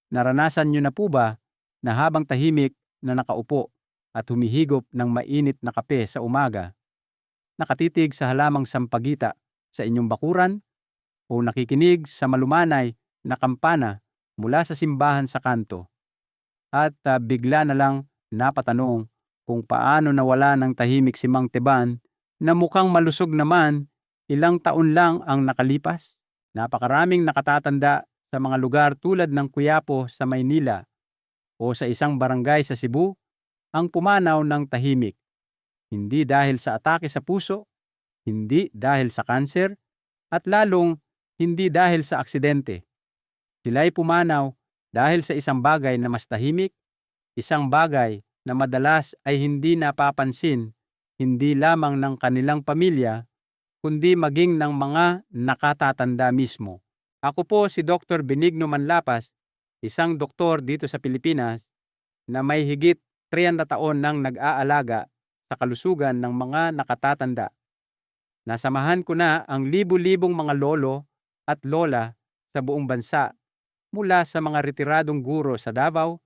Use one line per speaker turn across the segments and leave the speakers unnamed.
Naranasan niyo na po ba na habang tahimik na nakaupo at humihigop ng mainit na kape sa umaga, nakatitig sa halamang sampagita sa inyong bakuran o nakikinig sa malumanay na kampana mula sa simbahan sa kanto at bigla na lang napatanong kung paano nawala ng tahimik si Mang Teban na mukhang malusog naman, ilang taon lang ang nakalipas? Napakaraming nakatatanda sa mga lugar tulad ng Quiapo sa Maynila o sa isang barangay sa Cebu ang pumanaw ng tahimik. Hindi dahil sa atake sa puso, hindi dahil sa kanser, at lalong hindi dahil sa aksidente. Sila'y pumanaw dahil sa isang bagay na mas tahimik, isang bagay na madalas ay hindi napapansin, hindi lamang ng kanilang pamilya, kundi maging ng mga nakatatanda mismo. Ako po si Dr. Benigno Manlapas, isang doktor dito sa Pilipinas na may higit 30 taon nang nag-aalaga sa kalusugan ng mga nakatatanda. Nasamahan ko na ang libu-libong mga lolo at lola sa buong bansa, mula sa mga retiradong guro sa Davao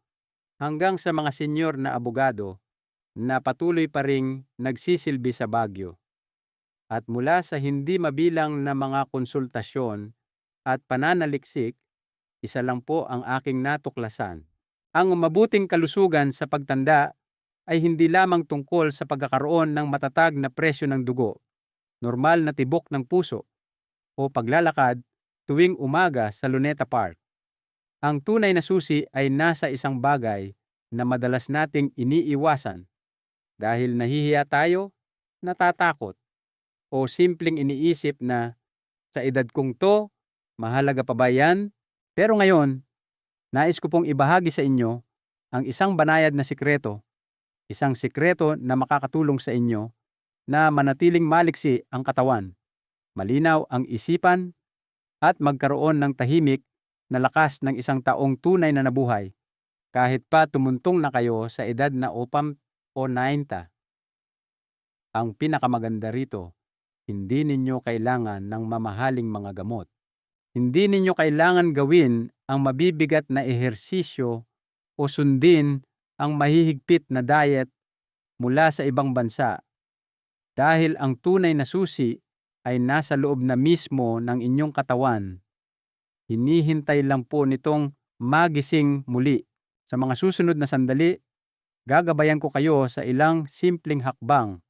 hanggang sa mga senyor na abogado na patuloy pa ring nagsisilbi sa Baguio. At mula sa hindi mabilang na mga konsultasyon at pananaliksik, isa lang po ang aking natuklasan. Ang mabuting kalusugan sa pagtanda ay hindi lamang tungkol sa pagkakaroon ng matatag na presyo ng dugo, normal na tibok ng puso, o paglalakad tuwing umaga sa Luneta Park. Ang tunay na susi ay nasa isang bagay na madalas nating iniiwasan dahil nahihiya tayo, natatakot, o simpleng iniisip na sa edad kong to, mahalaga pa ba yan? Pero ngayon, nais ko pong ibahagi sa inyo ang isang banayad na sikreto, isang sikreto na makakatulong sa inyo na manatiling maliksi ang katawan, malinaw ang isipan, at magkaroon ng tahimik na lakas ng isang taong tunay na nabuhay, kahit pa tumuntong na kayo sa edad na 80 o 90. Ang pinakamaganda rito, hindi ninyo kailangan ng mamahaling mga gamot. Hindi ninyo kailangan gawin ang mabibigat na ehersisyo o sundin ang mahihigpit na diet mula sa ibang bansa, dahil ang tunay na susi ay nasa loob na mismo ng inyong katawan. Hinihintay lang po nitong magising muli. Sa mga susunod na sandali, gagabayan ko kayo sa ilang simpleng hakbang,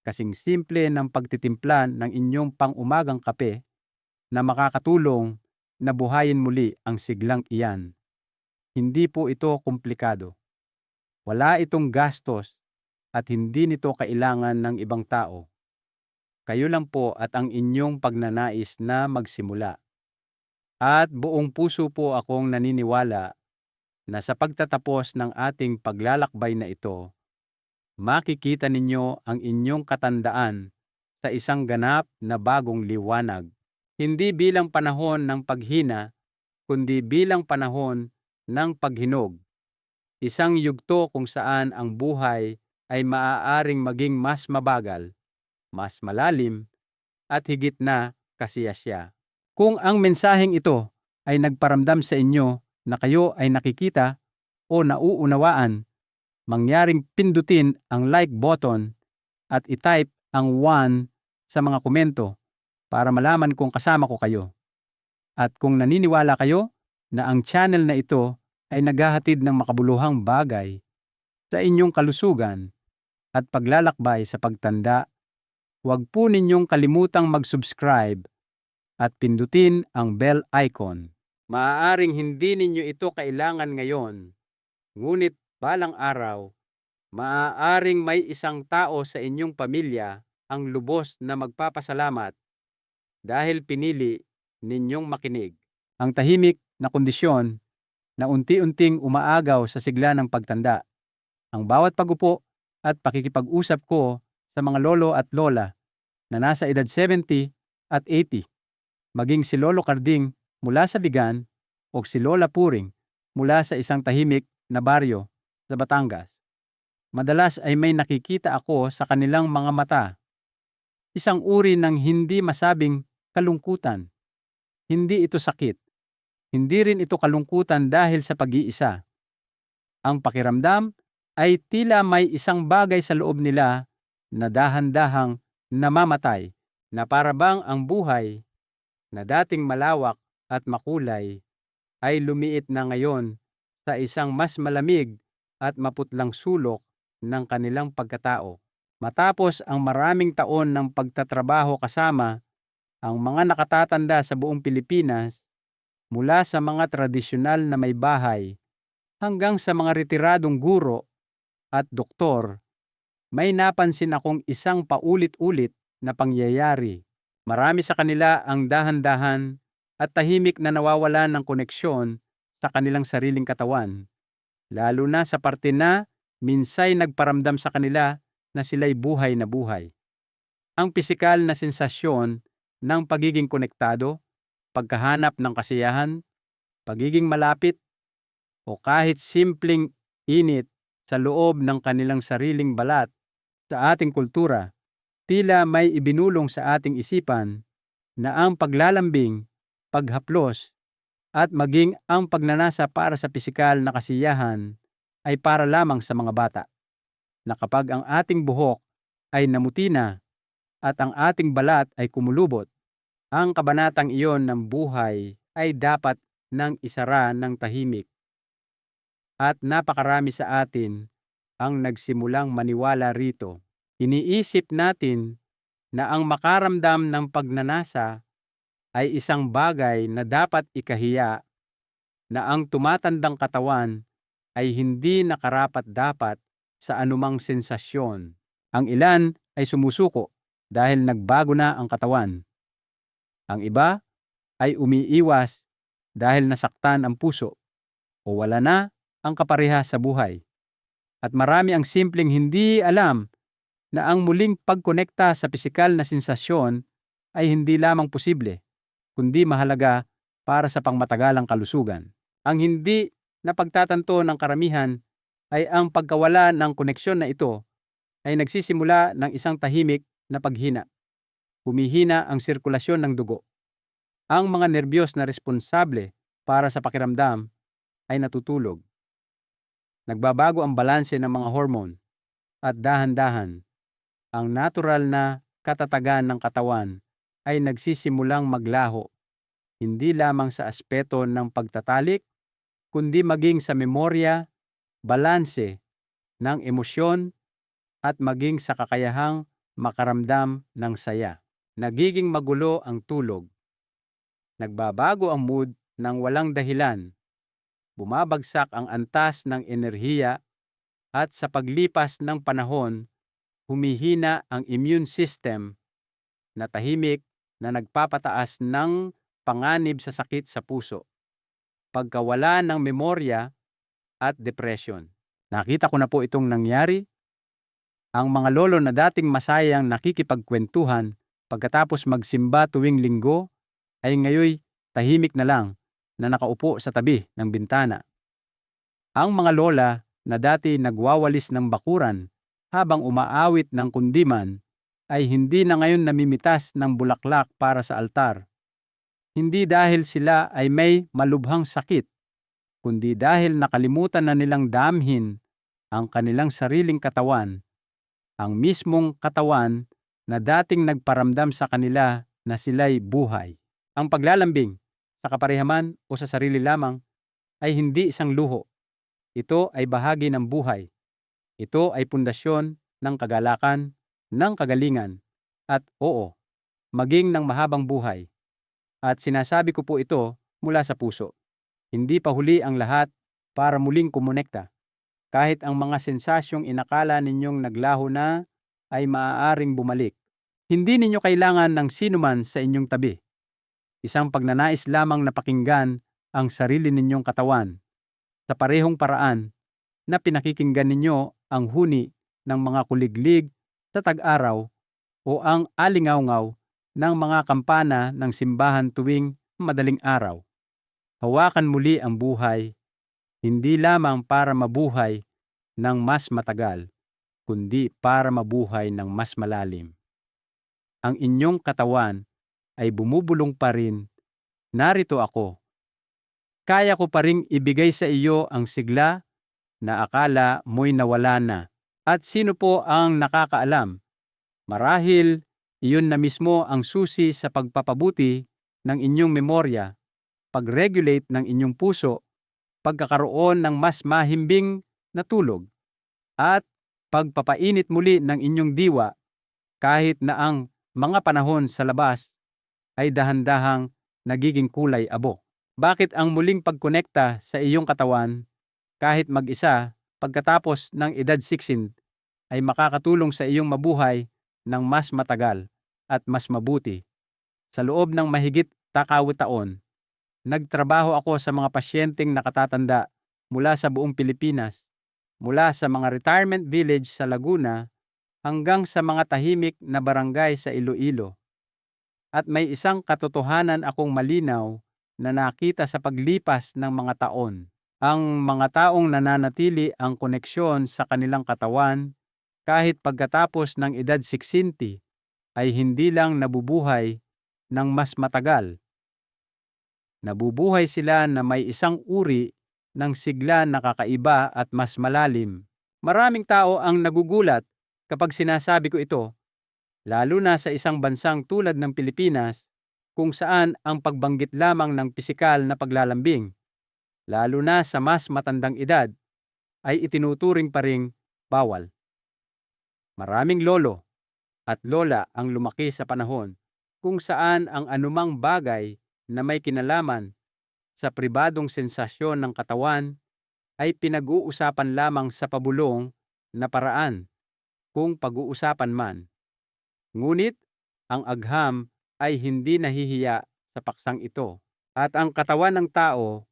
kasing simple ng pagtitimpla ng inyong pang-umagang kape na makakatulong na buhayin muli ang siglang iyan. Hindi po ito komplikado. Wala itong gastos at hindi nito kailangan ng ibang tao. Kayo lang po at ang inyong pagnanais na magsimula. At buong puso po akong naniniwala na sa pagtatapos ng ating paglalakbay na ito, makikita ninyo ang inyong katandaan sa isang ganap na bagong liwanag. Hindi bilang panahon ng paghina, kundi bilang panahon ng paghinog. Isang yugto kung saan ang buhay ay maaaring maging mas mabagal, mas malalim, at higit na kasiyasya. Kung ang mensaheng ito ay nagparamdam sa inyo na kayo ay nakikita o nauunawaan, mangyaring pindutin ang like button at itype ang 1 sa mga komento para malaman kung kasama ko kayo. At kung naniniwala kayo na ang channel na ito ay naghahatid ng makabuluhang bagay sa inyong kalusugan at paglalakbay sa pagtanda, huwag po ninyong kalimutang mag-subscribe at pindutin ang bell icon. Maaaring hindi ninyo ito kailangan ngayon, ngunit balang araw, maaaring may isang tao sa inyong pamilya ang lubos na magpapasalamat dahil pinili ninyong makinig. Ang tahimik na kondisyon na unti-unting umaagaw sa sigla ng pagtanda. Ang bawat pagupo at pakikipag-usap ko sa mga lolo at lola na nasa edad 70 at 80, maging si Lolo Carding mula sa Bigan o si Lola Puring mula sa isang tahimik na baryo sa Batangas. Madalas ay may nakikita ako sa kanilang mga mata. Isang uri ng hindi masabing kalungkutan. Hindi ito sakit. Hindi rin ito kalungkutan dahil sa pag-iisa. Ang pakiramdam ay tila may isang bagay sa loob nila na dahan-dahang namamatay, na para bang ang buhay na dating malawak at makulay ay lumiit na ngayon sa isang mas malamig at maputlang sulok ng kanilang pagkatao. Matapos ang maraming taon ng pagtatrabaho kasama ang mga nakatatanda sa buong Pilipinas, mula sa mga tradisyonal na may bahay hanggang sa mga retiradong guro at doktor, may napansin akong isang paulit-ulit na pangyayari. Marami sa kanila ang dahan-dahan at tahimik na nawawalan ng koneksyon sa kanilang sariling katawan, lalo na sa parte na minsay nagparamdam sa kanila na sila'y buhay na buhay. Ang pisikal na sensasyon ng pagiging konektado, pagkahanap ng kasiyahan, pagiging malapit, o kahit simpleng init sa loob ng kanilang sariling balat sa ating kultura, tila may ibinulong sa ating isipan na ang paglalambing, paghaplos, at maging ang pagnanasa para sa pisikal na kasiyahan ay para lamang sa mga bata. Na kapag ang ating buhok ay namuti na at ang ating balat ay kumulubot, ang kabanatang iyon ng buhay ay dapat nang isara ng tahimik. At napakarami sa atin ang nagsimulang maniwala rito. Iniisip natin na ang makaramdam ng pagnanasa ay isang bagay na dapat ikahiya, na ang tumatandang katawan ay hindi nakarapat-dapat sa anumang sensasyon. Ang ilan ay sumusuko dahil nagbago na ang katawan. Ang iba ay umiiwas dahil nasaktan ang puso o wala na ang kaparehas sa buhay. At marami ang simpleng hindi alam na ang muling pagkonekta sa pisikal na sensasyon ay hindi lamang posible, kundi mahalaga para sa pangmatagalang kalusugan. Ang hindi na pagtatanto ng karamihan ay ang pagkawala ng koneksyon na ito ay nagsisimula ng isang tahimik na paghina. Humihina ang sirkulasyon ng dugo. Ang mga nerbiyos na responsable para sa pakiramdam ay natutulog. Nagbabago ang balanse ng mga hormone at dahan-dahan ang natural na katatagan ng katawan ay nagsisimulang maglaho, hindi lamang sa aspeto ng pagtatalik, kundi maging sa memorya, balanse ng emosyon, at maging sa kakayahang makaramdam ng saya. Nagiging magulo ang tulog. Nagbabago ang mood ng walang dahilan. Bumabagsak ang antas ng enerhiya, at sa paglipas ng panahon, humihina ang immune system na tahimik na nagpapataas ng panganib sa sakit sa puso, pagkawala ng memorya at depression. Nakita ko na po itong nangyari. Ang mga lolo na dating masayang nakikipagkwentuhan pagkatapos magsimba tuwing linggo ay ngayoy tahimik na lang na nakaupo sa tabi ng bintana. Ang mga lola na dati nagwawalis ng bakuran habang umaawit ng kundiman ay hindi na ngayon namimitas ng bulaklak para sa altar. Hindi dahil sila ay may malubhang sakit, kundi dahil nakalimutan na nilang damhin ang kanilang sariling katawan, ang mismong katawan na dating nagparamdam sa kanila na sila'y buhay. Ang paglalambing sa kaparehaman o sa sarili lamang ay hindi isang luho. Ito ay bahagi ng buhay. Ito ay pundasyon ng kagalakan, ng kagalingan, at maging ng mahabang buhay. At sinasabi ko po ito mula sa puso. Hindi pa huli ang lahat para muling kumonekta. Kahit ang mga sensasyong inakala ninyong naglaho na ay maaaring bumalik. Hindi ninyo kailangan ng sinuman sa inyong tabi. Isang pagnanais lamang na pakinggan ang sarili ninyong katawan sa parehong paraan na pinakikinggan ninyo ang huni ng mga kuliglig sa tag-araw o ang alingawngaw ng mga kampana ng simbahan tuwing madaling araw. Hawakan muli ang buhay, hindi lamang para mabuhay ng mas matagal, kundi para mabuhay ng mas malalim. Ang inyong katawan ay bumubulong pa rin. Narito ako. kaya ko pa ring ibigay sa iyo ang sigla na akala mo'y nawala na. At sino po ang nakakaalam? Marahil iyon na mismo ang susi sa pagpapabuti ng inyong memorya, pag-regulate ng inyong puso, pagkakaroon ng mas mahimbing na tulog, at pagpapainit muli ng inyong diwa kahit na ang mga panahon sa labas ay dahan-dahang nagiging kulay abo. Bakit ang muling pagkonekta sa iyong katawan kahit mag-isa pagkatapos ng edad 16 ay makakatulong sa iyong mabuhay ng mas matagal at mas mabuti? Sa loob ng mahigit 20 taon, nagtrabaho ako sa mga pasyenteng nakatatanda mula sa buong Pilipinas, mula sa mga retirement village sa Laguna hanggang sa mga tahimik na barangay sa Iloilo. At may isang katotohanan akong malinaw na nakita sa paglipas ng mga taon. Ang mga taong nananatili ang koneksyon sa kanilang katawan kahit pagkatapos ng edad 60 ay hindi lang nabubuhay ng mas matagal. Nabubuhay sila na may isang uri ng sigla na kakaiba at mas malalim. Maraming tao ang nagugulat kapag sinasabi ko ito, lalo na sa isang bansang tulad ng Pilipinas kung saan ang pagbanggit lamang ng pisikal na paglalambing, lalo na sa mas matandang edad, ay itinuturing pa ring bawal. Maraming lolo at lola ang lumaki sa panahon kung saan ang anumang bagay na may kinalaman sa pribadong sensasyon ng katawan ay pinag-uusapan lamang sa pabulong na paraan, kung pag-uusapan man. Ngunit ang agham ay hindi nahihiya sa paksang ito, at ang katawan ng tao,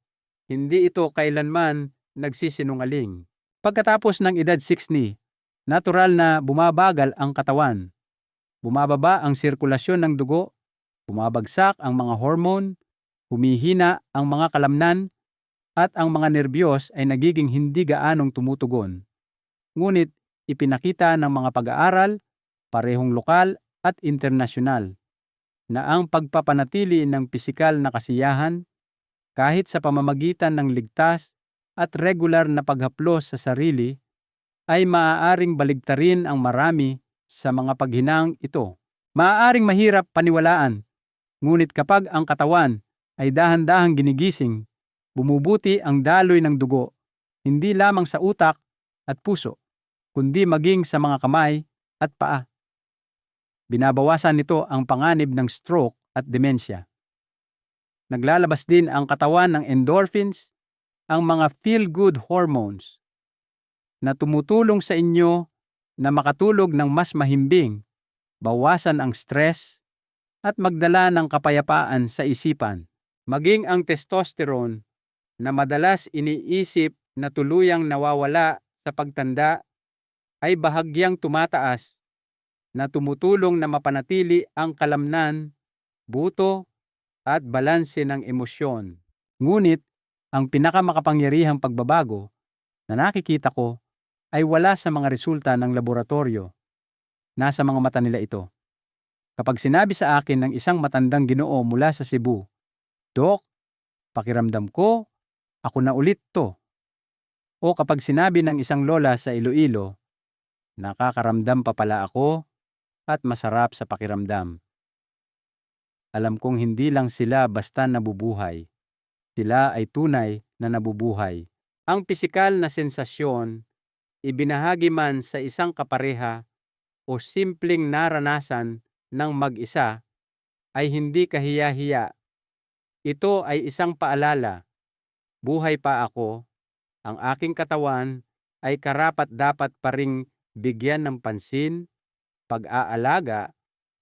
hindi ito kailanman nagsisinungaling. Pagkatapos ng edad 60, natural na bumabagal ang katawan. Bumababa ang sirkulasyon ng dugo, bumabagsak ang mga hormone, humihina ang mga kalamnan, at ang mga nerbiyos ay nagiging hindi gaanong tumutugon. Ngunit ipinakita ng mga pag-aaral, parehong lokal at internasyonal, na ang pagpapanatili ng pisikal na kasiyahan kahit sa pamamagitan ng ligtas at regular na paghaplos sa sarili ay maaaring baligtarin ang marami sa mga paghinang ito. Maaaring mahirap paniwalaan, ngunit kapag ang katawan ay dahan-dahang ginigising, bumubuti ang daloy ng dugo, hindi lamang sa utak at puso, kundi maging sa mga kamay at paa. Binabawasan nito ang panganib ng stroke at demensya. Naglalabas din ang katawan ng endorphins, ang mga feel-good hormones, na tumutulong sa inyo na makatulog ng mas mahimbing, bawasan ang stress, at magdala ng kapayapaan sa isipan. Maging ang testosterone na madalas iniisip na tuluyang nawawala sa pagtanda ay bahagyang tumataas, na tumutulong na mapanatili ang kalamnan, buto, at balanse ng emosyon. Ngunit, ang pinakamakapangyarihang pagbabago na nakikita ko ay wala sa mga resulta ng laboratorio. Nasa mga mata nila ito. Kapag sinabi sa akin ng isang matandang Ginoo mula sa Cebu, "Dok, pakiramdam ko, ako na ulit to." O kapag sinabi ng isang lola sa Iloilo, "Nakakaramdam pa pala ako at masarap sa pakiramdam." Alam kong hindi lang sila basta nabubuhay. Sila ay tunay na nabubuhay. Ang pisikal na sensasyon, ibinahagi man sa isang kapareha o simpleng naranasan ng mag-isa, ay hindi kahiya-hiya. Ito ay isang paalala. Buhay pa ako, ang aking katawan ay karapat-dapat pa ring bigyan ng pansin, pag-aalaga,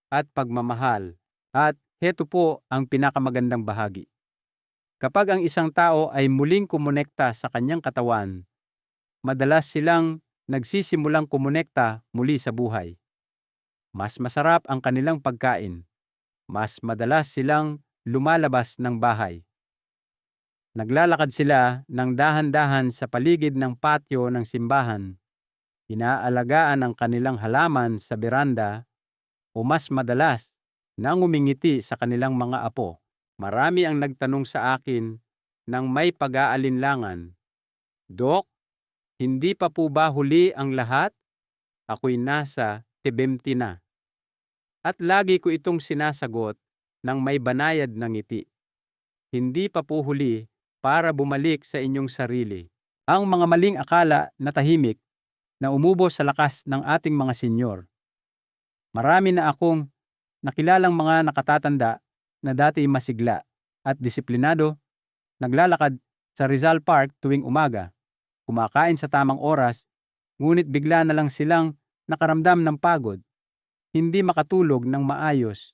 at pagmamahal. At heto po ang pinakamagandang bahagi. Kapag ang isang tao ay muling kumonekta sa kanyang katawan, madalas silang nagsisimulang kumonekta muli sa buhay. Mas masarap ang kanilang pagkain. Mas madalas silang lumalabas ng bahay. Naglalakad sila ng dahan-dahan sa paligid ng patio ng simbahan. Inaalagaan ang kanilang halaman sa beranda, o mas madalas na ngumingiti sa kanilang mga apo. Marami ang nagtanong sa akin ng may pag-aalinlangan, "Dok, hindi pa po ba huli ang lahat? Ako'y nasa tebemti na." At lagi ko itong sinasagot ng may banayad na ngiti. Hindi pa po huli para bumalik sa inyong sarili. Ang mga maling akala na tahimik na umubo sa lakas ng ating mga senyor. Marami na akong nakilalang mga nakatatanda na dati masigla at disiplinado, naglalakad sa Rizal Park tuwing umaga, kumakain sa tamang oras, ngunit bigla na lang silang nakaramdam ng pagod, hindi makatulog ng maayos,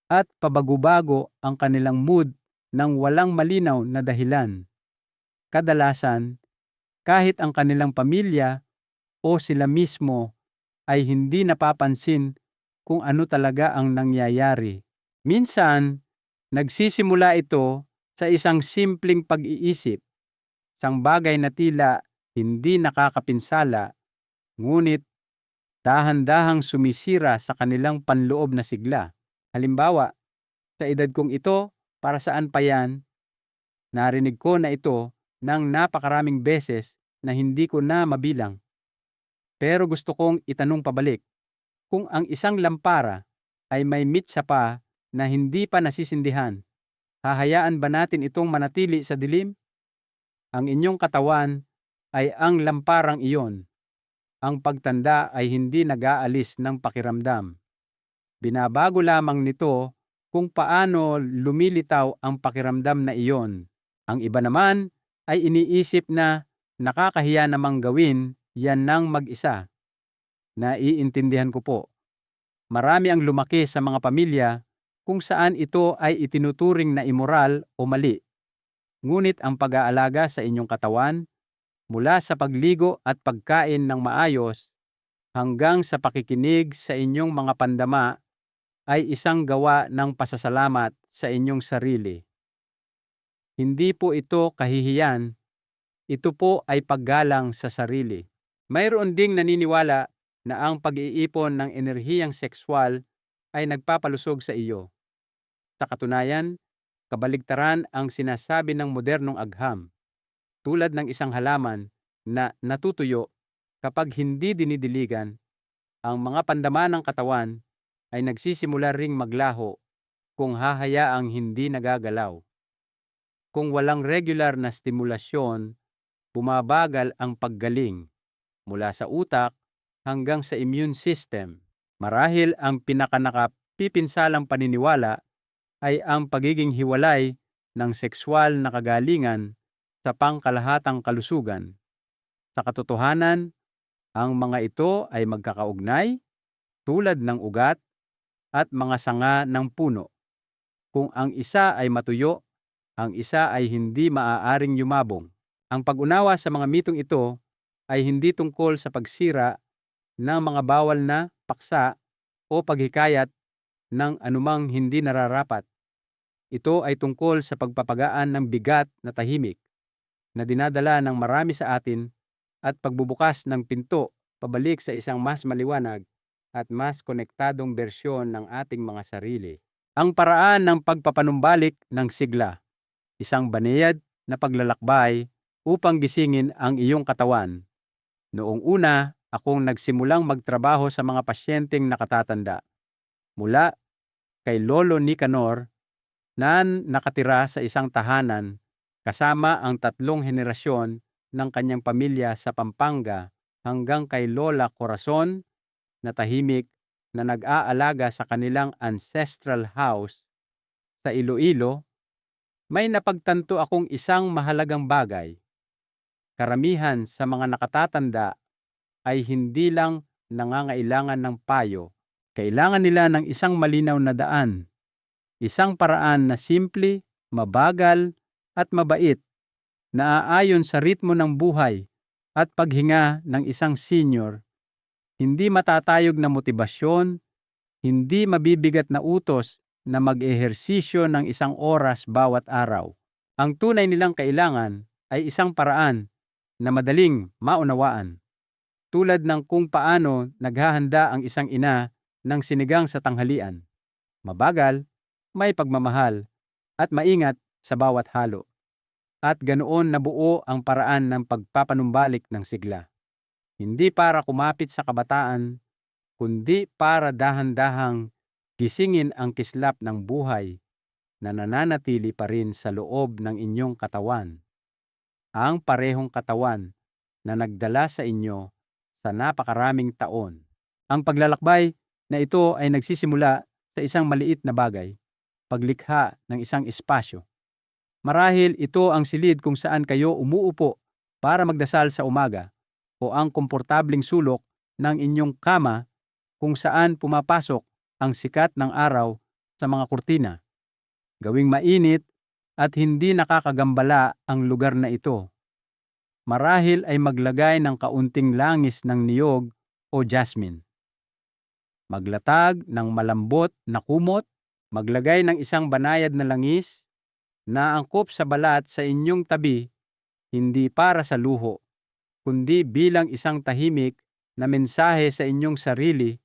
at pabago-bago ang kanilang mood ng walang malinaw na dahilan. Kadalasan, kahit ang kanilang pamilya o sila mismo ay hindi napapansin kung ano talaga ang nangyayari. Minsan, nagsisimula ito sa isang simpleng pag-iisip, isang bagay na tila hindi nakakapinsala, ngunit dahan-dahang sumisira sa kanilang panloob na sigla. Halimbawa, sa edad kong ito, para saan pa yan? Narinig ko na ito ng napakaraming beses na hindi ko na mabilang. Pero gusto kong itanong pabalik, kung ang isang lampara ay may mitsa pa na hindi pa nasisindihan, hahayaan ba natin itong manatili sa dilim? Ang inyong katawan ay ang lamparang iyon. Ang pagtanda ay hindi nag-aalis ng pakiramdam. Binabago lamang nito kung paano lumilitaw ang pakiramdam na iyon. Ang iba naman ay iniisip na nakakahiya namang gawin yan ng mag-isa. Naiintindihan ko po. Marami ang lumaki sa mga pamilya kung saan ito ay itinuturing na immoral o mali. Ngunit ang pag-aalaga sa inyong katawan, mula sa pagligo at pagkain ng maayos hanggang sa pakikinig sa inyong mga pandama, ay isang gawa ng pasasalamat sa inyong sarili. Hindi po ito kahihiyan, ito po ay paggalang sa sarili. Mayroon ding naniniwala na ang pag-iipon ng enerhiyang sekswal ay nagpapalusog sa iyo. Sa katunayan, kabaligtaran ang sinasabi ng modernong agham, tulad ng isang halaman na natutuyo kapag hindi dinidiligan. Ang mga pandama ng katawan ay nagsisimula ring maglaho kung hahayaang hindi nagagalaw. Kung walang regular na stimulasyon, bumabagal ang paggaling mula sa utak hanggang sa immune system. Marahil ang pinakanakapipinsalang paniniwala ay ang pagiging hiwalay ng sekswal na kagalingan sa pangkalahatang kalusugan. Sa katotohanan, ang mga ito ay magkakaugnay tulad ng ugat at mga sanga ng puno. Kung ang isa ay matuyo, ang isa ay hindi maaaring yumabong. Ang pag-unawa sa mga mitong ito ay hindi tungkol sa pagsira ng mga bawal na paksa o paghikayat ng anumang hindi nararapat. Ito ay tungkol sa pagpapagaan ng bigat na tahimik na dinadala ng marami sa atin at pagbubukas ng pinto pabalik sa isang mas maliwanag at mas konektadong bersyon ng ating mga sarili. Ang paraan ng pagpapanumbalik ng sigla, isang banayad na paglalakbay upang gisingin ang iyong katawan. Noong una, akong nagsimulang magtrabaho sa mga pasyenteng nakatatanda. Mula kay Lolo Nicanor na nakatira sa isang tahanan kasama ang 3 henerasyon ng kanyang pamilya sa Pampanga hanggang kay Lola Corazon na tahimik na nag-aalaga sa kanilang ancestral house sa Iloilo, may napagtanto akong isang mahalagang bagay. Karamihan sa mga nakatatanda ay hindi lang nangangailangan ng payo. Kailangan nila ng isang malinaw na daan. Isang paraan na simple, mabagal, at mabait na aayon sa ritmo ng buhay at paghinga ng isang senior. Hindi matatayog na motibasyon, hindi mabibigat na utos na mag-ehersisyo ng 1 oras bawat araw. Ang tunay nilang kailangan ay isang paraan na madaling maunawaan. Tulad ng kung paano naghahanda ang isang ina ng sinigang sa tanghalian. Mabagal, may pagmamahal, at maingat sa bawat halo. at ganoon nabuo ang paraan ng pagpapanumbalik ng sigla. Hindi para kumapit sa kabataan, kundi para dahan-dahang gisingin ang kislap ng buhay na nananatili pa rin sa loob ng inyong katawan. Ang parehong katawan na nagdala sa inyo sa napakaraming taon. Ang paglalakbay na ito ay nagsisimula sa isang maliit na bagay, paglikha ng isang espasyo. Marahil ito ang silid kung saan kayo umuupo para magdasal sa umaga, o ang komportabling sulok ng inyong kama kung saan pumapasok ang sikat ng araw sa mga kurtina. Gawing mainit at hindi nakakagambala ang lugar na ito. Marahil ay maglagay ng kaunting langis ng niyog o jasmine. Maglatag ng malambot na kumot, maglagay ng isang banayad na langis na angkop sa balat sa inyong tabi, hindi para sa luho, kundi bilang isang tahimik na mensahe sa inyong sarili,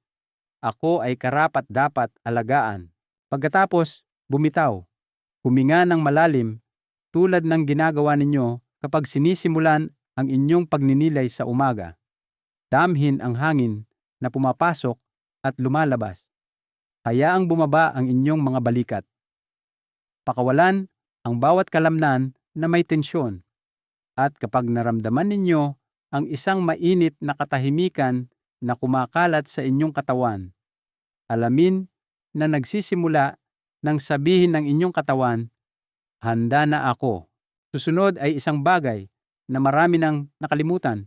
ako ay karapat-dapat alagaan. Pagkatapos, bumitaw, huminga ng malalim tulad ng ginagawa ninyo kapag sinisimulan ang inyong pagninilay sa umaga. Damhin ang hangin na pumapasok at lumalabas. Hayaang bumaba ang inyong mga balikat. Pakawalan ang bawat kalamnan na may tensyon. At kapag naramdaman ninyo ang isang mainit na katahimikan na kumakalat sa inyong katawan, alamin na nagsisimula ng sabihin ng inyong katawan, handa na ako. Susunod ay isang bagay na marami nang nakalimutan.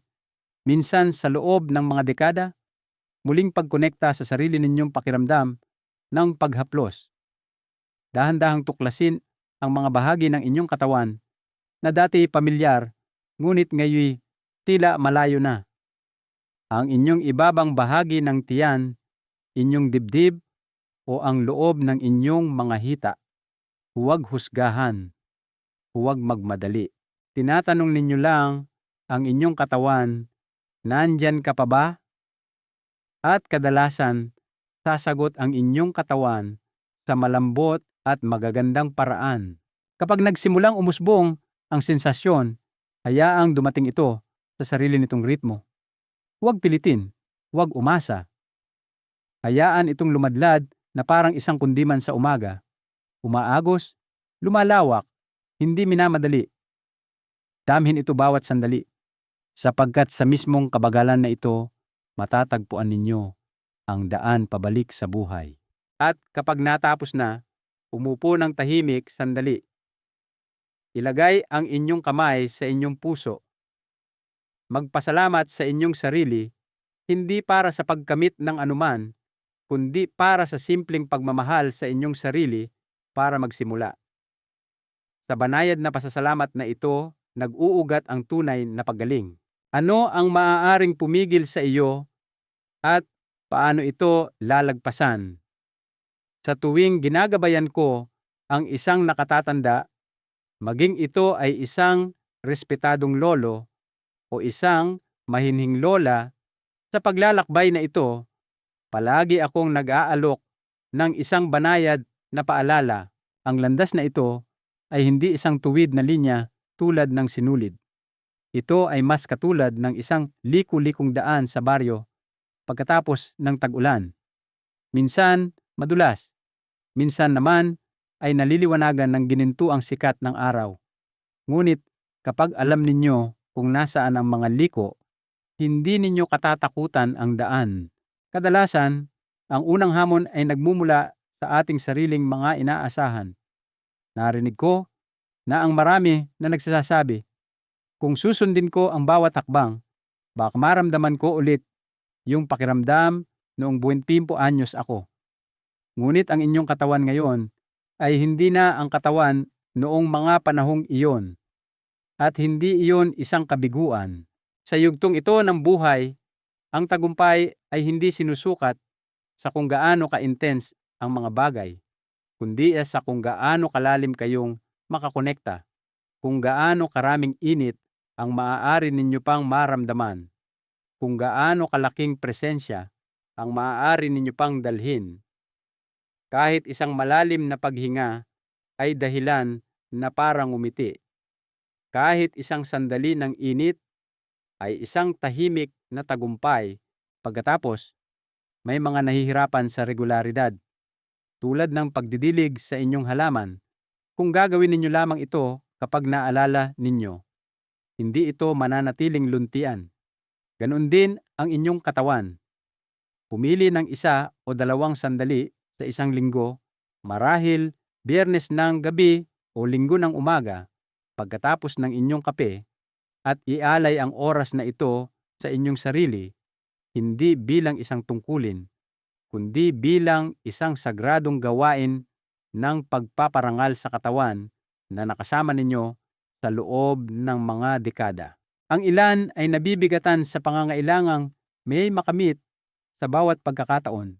Minsan sa loob ng mga dekada, muling pagkonekta sa sarili ninyong pakiramdam ng paghaplos. Dahan-dahang tuklasin ang mga bahagi ng inyong katawan na dati pamilyar, ngunit ngayon tila malayo na. Ang inyong ibabang bahagi ng tiyan, inyong dibdib, o ang loob ng inyong mga hita. Huwag husgahan. Huwag magmadali. Tinatanong ninyo lang ang inyong katawan, nandyan ka pa ba? At kadalasan, sasagot ang inyong katawan sa malambot at magagandang paraan. Kapag nagsimulang umusbong ang sensasyon, hayaang dumating ito sa sarili nitong ritmo. Huwag pilitin, huwag umasa. Hayaan itong lumadlad na parang isang kundiman sa umaga. Umaagos, lumalawak, hindi minamadali. Damhin ito bawat sandali, sapagkat sa mismong kabagalan na ito, matatagpuan ninyo ang daan pabalik sa buhay. At kapag natapos na, umupo ng tahimik sandali. Ilagay ang inyong kamay sa inyong puso. Magpasalamat sa inyong sarili, hindi para sa pagkamit ng anuman, kundi para sa simpleng pagmamahal sa inyong sarili para magsimula. Sa banayad na pasasalamat na ito, nag-uugat ang tunay na paggaling. Ano ang maaaring pumigil sa iyo at paano ito lalagpasan? Sa tuwing ginagabayan ko ang isang nakatatanda, maging ito ay isang respetadong lolo o isang mahinhing lola, sa paglalakbay na ito, palagi akong nag-aalok ng isang banayad na paalala. Ang landas na ito ay hindi isang tuwid na linya tulad ng sinulid. Ito ay mas katulad ng isang liku-likong daan sa baryo pagkatapos ng tag-ulan. Minsan madulas, minsan naman ay naliliwanagan ng ginintuang sikat ng araw. Ngunit kapag alam ninyo kung nasaan ang mga liko, hindi ninyo katatakutan ang daan. Kadalasan, ang unang hamon ay nagmumula sa ating sariling mga inaasahan. Narinig ko na ang marami na nagsasabi, kung susundin ko ang bawat hakbang, baka maramdaman ko ulit yung pakiramdam noong 20 anyos ako. Ngunit ang inyong katawan ngayon ay hindi na ang katawan noong mga panahong iyon. At hindi iyon isang kabiguan. Sa yugtong ito ng buhay, ang tagumpay ay hindi sinusukat sa kung gaano ka-intense ang mga bagay, kundi sa kung gaano kalalim kayong makakonekta, kung gaano karaming init ang maaari ninyo pang maramdaman, kung gaano kalaking presensya ang maaari ninyo pang dalhin. Kahit isang malalim na paghinga ay dahilan na parang umiti. Kahit isang sandali ng init ay isang tahimik na tagumpay. Pagkatapos, may mga nahihirapan sa regularidad, tulad ng pagdidilig sa inyong halaman. Kung gagawin ninyo lamang ito kapag naalala ninyo, hindi ito mananatiling luntian. Ganoon din ang inyong katawan. Pumili ng 1 o 2 sandali sa isang linggo, marahil Biyernes ng gabi o Linggo ng umaga, pagkatapos ng inyong kape, at ialay ang oras na ito sa inyong sarili, hindi bilang isang tungkulin, kundi bilang isang sagradong gawain ng pagpaparangal sa katawan na nakasama ninyo sa loob ng mga dekada. Ang ilan ay nabibigatan sa pangangailangang may makamit sa bawat pagkakataon.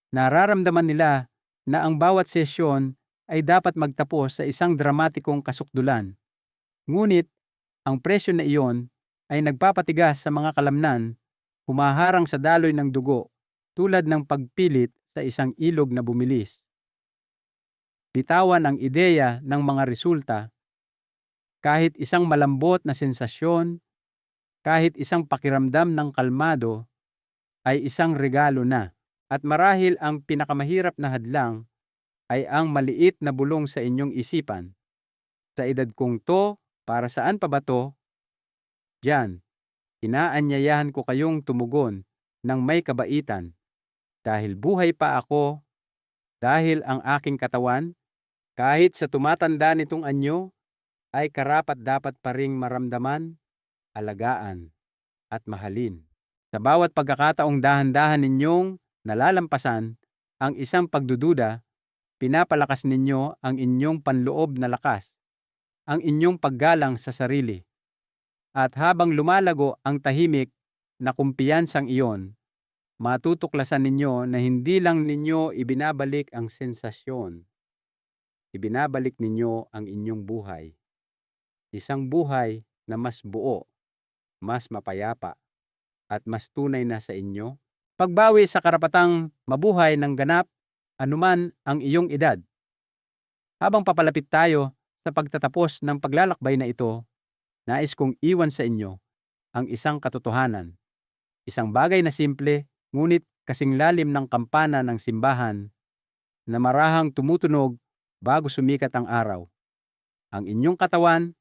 Nararamdaman nila na ang bawat sesyon ay dapat magtapos sa isang dramatikong kasukdulan. Ngunit, ang presyo na iyon ay nagpapatigas sa mga kalamnan, humaharang sa daloy ng dugo, tulad ng pagpilit sa isang ilog na bumilis. Bitawan ang ideya ng mga resulta. Kahit isang malambot na sensasyon, kahit isang pakiramdam ng kalmado, ay isang regalo na. At marahil ang pinakamahirap na hadlang ay ang maliit na bulong sa inyong isipan. Sa edad kong to, para saan pa ba to? Diyan, inaanyayahan ko kayong tumugon ng may kabaitan. Dahil buhay pa ako, dahil ang aking katawan, kahit sa tumatanda nitong anyo, ay karapat-dapat pa ring maramdaman, alagaan, at mahalin. Sa bawat pagkakataong dahan-dahan ninyong nalalampasan ang isang pagdududa, pinapalakas ninyo ang inyong panloob na lakas, ang inyong paggalang sa sarili. At habang lumalago ang tahimik na kumpiyansang iyon, matutuklasan ninyo na hindi lang ninyo ibinabalik ang sensasyon. Ibinabalik ninyo ang inyong buhay. Isang buhay na mas buo, mas mapayapa, at mas tunay na sa inyo. Pagbawi sa karapatang mabuhay ng ganap, anuman ang iyong edad. Habang papalapit tayo sa pagtatapos ng paglalakbay na ito, nais kong iwan sa inyo ang isang katotohanan. Isang bagay na simple, ngunit kasing lalim ng kampana ng simbahan na marahang tumutunog bago sumikat ang araw. Ang inyong katawan,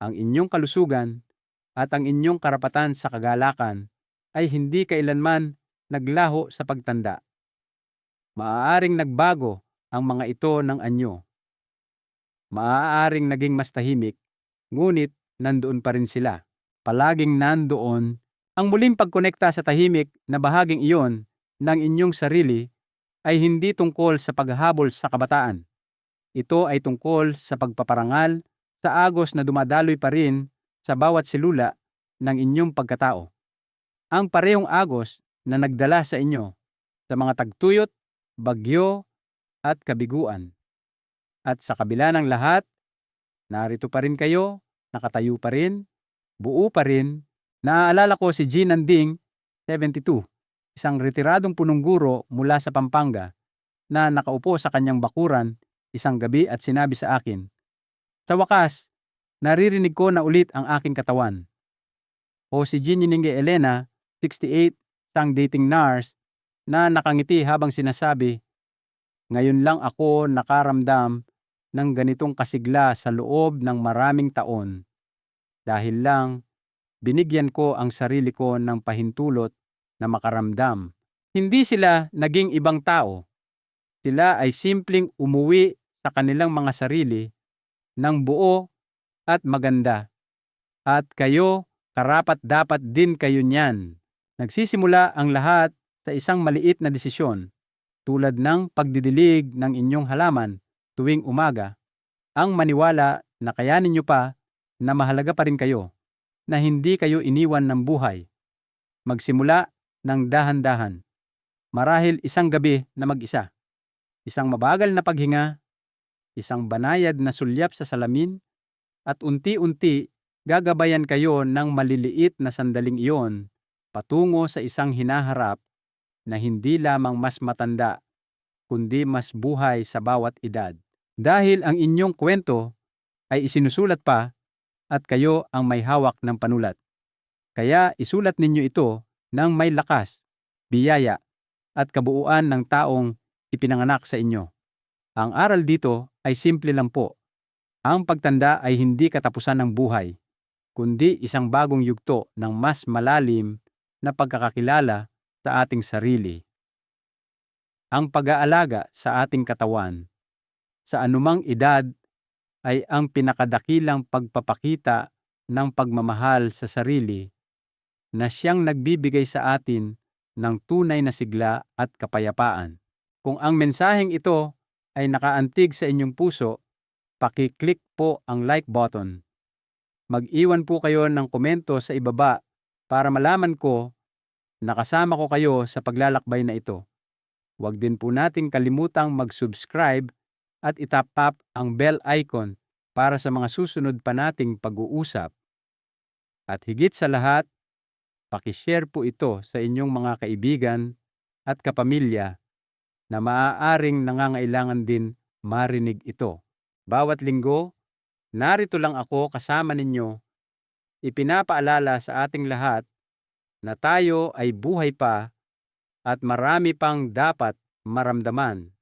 ang inyong kalusugan, at ang inyong karapatan sa kagalakan ay hindi kailanman naglaho sa pagtanda. Maaaring nagbago ang mga ito ng anyo. Maaaring naging mas tahimik, ngunit nandoon pa rin sila. Palaging nandoon. Ang muling pagkonekta sa tahimik na bahaging iyon ng inyong sarili ay hindi tungkol sa paghahabol sa kabataan. Ito ay tungkol sa pagpaparangal sa agos na dumadaloy pa rin sa bawat selula ng inyong pagkatao. Ang parehong agos na nagdala sa inyo sa mga tagtuyot, bagyo, at kabiguan. At sa kabila ng lahat, narito pa rin kayo, nakatayo pa rin, buo pa rin. Naaalala ko si Jean Anding, 72, isang retiradong punong guro mula sa Pampanga, na nakaupo sa kanyang bakuran isang gabi at sinabi sa akin, "Sa wakas, naririnig ko na ulit ang aking katawan." O si Jean Elena, 68, isang dating nurse, na nakangiti habang sinasabi, "Ngayon lang ako nakaramdam ng ganitong kasigla sa loob ng maraming taon. Dahil lang, binigyan ko ang sarili ko ng pahintulot na makaramdam." Hindi sila naging ibang tao. Sila ay simpleng umuwi sa kanilang mga sarili ng buo at maganda. At kayo, karapat-dapat din kayo niyan. Nagsisimula ang lahat sa isang maliit na desisyon, tulad ng pagdidilig ng inyong halaman tuwing umaga, ang maniwala na kayanin nyo pa, na mahalaga pa rin kayo, na hindi kayo iniwan ng buhay. Magsimula ng dahan-dahan. Marahil isang gabi na mag-isa, isang mabagal na paghinga, isang banayad na sulyap sa salamin, at unti-unti gagabayan kayo ng maliliit na sandaling iyon patungo sa isang hinaharap na hindi lamang mas matanda, kundi mas buhay sa bawat edad. Dahil ang inyong kwento ay isinusulat pa, at kayo ang may hawak ng panulat. Kaya isulat ninyo ito ng may lakas, biyaya, at kabuuan ng taong ipinanganak sa inyo. Ang aral dito ay simple lang po. Ang pagtanda ay hindi katapusan ng buhay, kundi isang bagong yugto ng mas malalim na pagkakakilala sa ating sarili. Ang pag-aalaga sa ating katawan sa anumang edad ay ang pinakadakilang pagpapakita ng pagmamahal sa sarili na siyang nagbibigay sa atin ng tunay na sigla at kapayapaan. Kung ang mensaheng ito ay nakaantig sa inyong puso, paki-click po ang like button. Mag-iwan po kayo ng komento sa ibaba para malaman ko na kasama ko kayo sa paglalakbay na ito. Huwag din po nating kalimutang mag-subscribe at itap ang bell icon para sa mga susunod pa nating pag-uusap. At higit sa lahat, paki-share po ito sa inyong mga kaibigan at kapamilya na maaaring nangangailangan din marinig ito. Bawat linggo, narito lang ako kasama ninyo, ipinapaalala sa ating lahat na tayo ay buhay pa at marami pang dapat maramdaman.